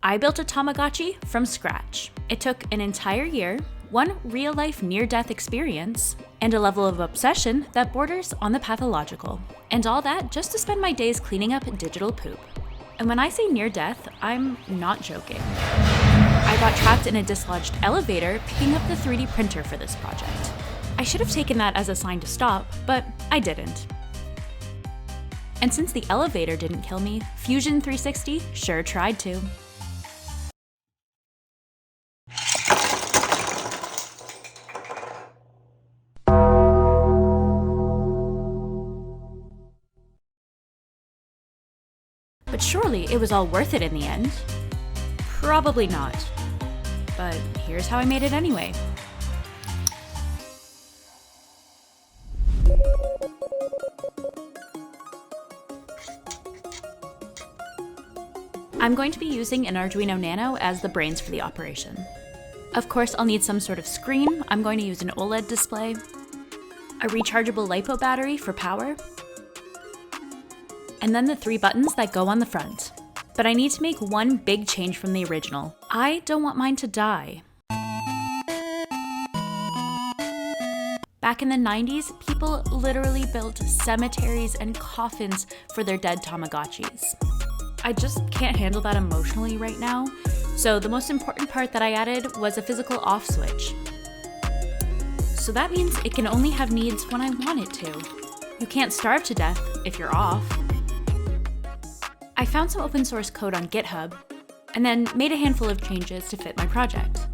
I built a Tamagotchi from scratch. It took an entire year, one real-life near-death experience, and a level of obsession that borders on the pathological. And all that just to spend my days cleaning up digital poop. And when I say near-death, I'm not joking. I got trapped in a dislodged elevator picking up the 3D printer for this project. I should have taken that as a sign to stop, but I didn't. And since the elevator didn't kill me, Fusion 360 sure tried to. But surely it was all worth it in the end. Probably not. But here's how I made it anyway. I'm going to be using an Arduino Nano as the brains for the operation. Of course, I'll need some sort of screen. I'm going to use an OLED display, a rechargeable LiPo battery for power, and then the 3 buttons that go on the front. But I need to make one big change from the original. I don't want mine to die. Back in the 90s, people literally built cemeteries and coffins for their dead Tamagotchis. I just can't handle that emotionally right now, so the most important part that I added was a physical off switch. So that means it can only have needs when I want it to. You can't starve to death if you're off. I found some open source code on GitHub, and then made a handful of changes to fit my project.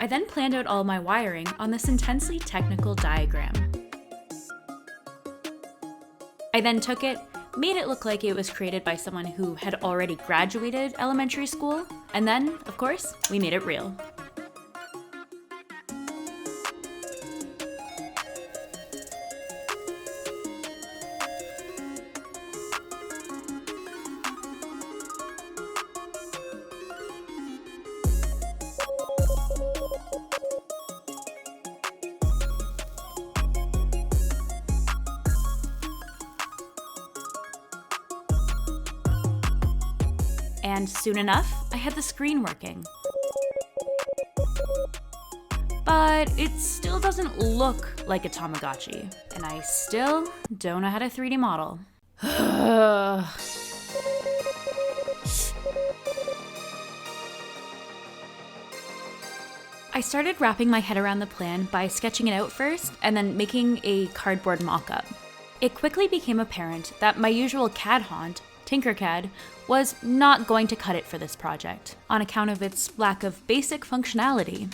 I then planned out all my wiring on this intensely technical diagram. I then took it, made it look like it was created by someone who had already graduated elementary school, and then, of course, we made it real. And soon enough, I had the screen working. But it still doesn't look like a Tamagotchi, and I still don't know how to 3D model. I started wrapping my head around the plan by sketching it out first and then making a cardboard mock-up. It quickly became apparent that my usual CAD haunt, Tinkercad, was not going to cut it for this project, on account of its lack of basic functionality.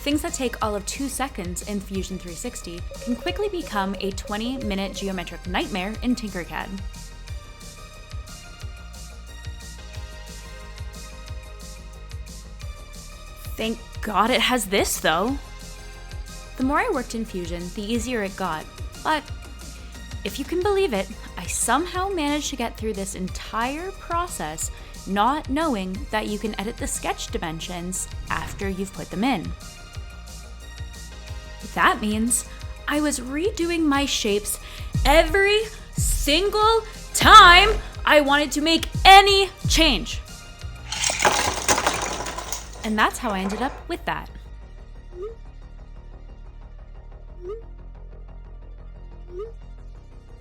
Things that take all of 2 seconds in Fusion 360 can quickly become a 20-minute geometric nightmare in Tinkercad. Thank God it has this, though. The more I worked in Fusion, the easier it got, but if you can believe it, I somehow managed to get through this entire process not knowing that you can edit the sketch dimensions after you've put them in. That means I was redoing my shapes every single time I wanted to make any change. And that's how I ended up with that.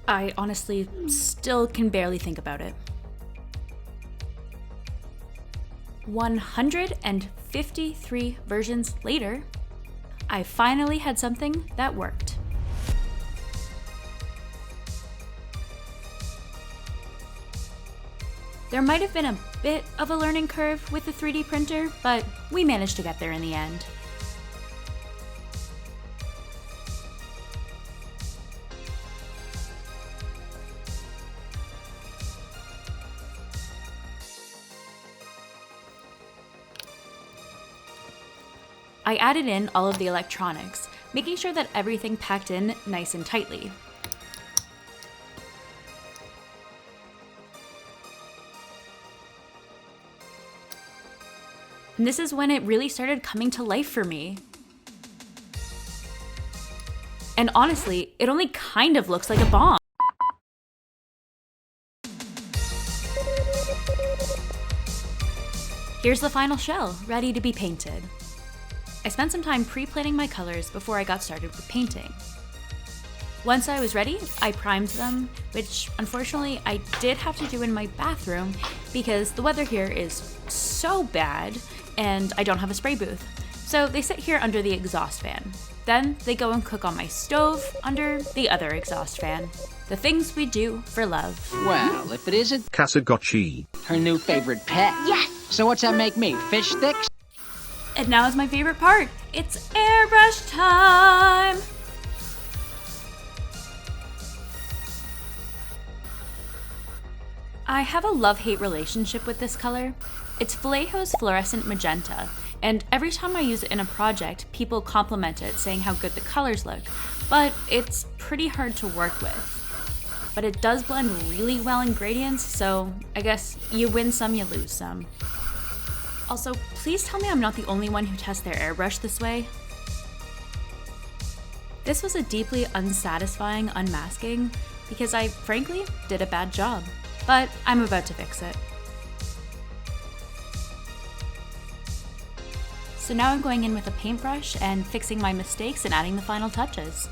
I honestly still can barely think about it. 153 versions later, I finally had something that worked. There might have been a bit of a learning curve with the 3D printer, but we managed to get there in the end. I added in all of the electronics, making sure that everything packed in nice and tightly. And this is when it really started coming to life for me. And honestly, it only kind of looks like a bomb. Here's the final shell, ready to be painted. I spent some time pre-planning my colors before I got started with painting. Once I was ready, I primed them, which unfortunately I did have to do in my bathroom because the weather here is so bad and I don't have a spray booth. So they sit here under the exhaust fan. Then they go and cook on my stove under the other exhaust fan. The things we do for love. Well, if it isn't Tamagotchi, her new favorite pet. Yes! So what's that make me? Fish sticks? And now is my favorite part. It's airbrush time! I have a love-hate relationship with this color. It's Vallejo's Fluorescent Magenta, and every time I use it in a project, people compliment it, saying how good the colors look, but it's pretty hard to work with. But it does blend really well in gradients, so I guess you win some, you lose some. Also, please tell me I'm not the only one who tests their airbrush this way. This was a deeply unsatisfying unmasking because I, frankly, did a bad job. But I'm about to fix it. So now I'm going in with a paintbrush and fixing my mistakes and adding the final touches.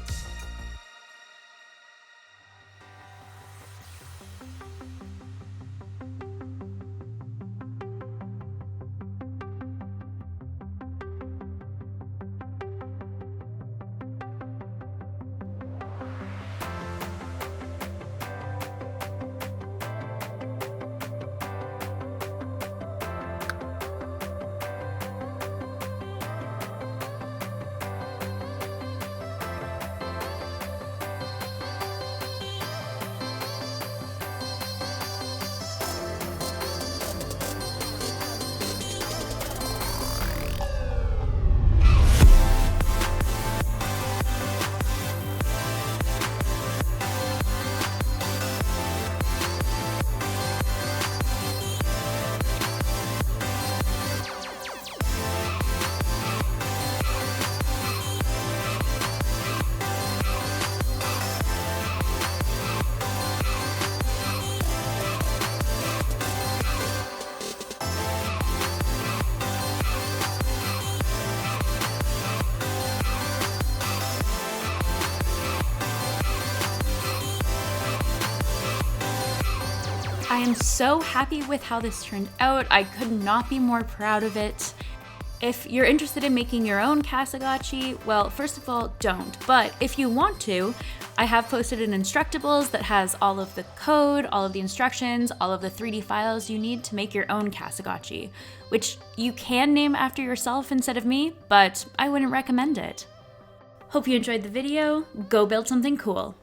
I am so happy with how this turned out. I could not be more proud of it. If you're interested in making your own Tamagotchi, well, first of all, don't. But if you want to, I have posted an Instructables that has all of the code, all of the instructions, all of the 3D files you need to make your own Tamagotchi, which you can name after yourself instead of me, but I wouldn't recommend it. Hope you enjoyed the video. Go build something cool.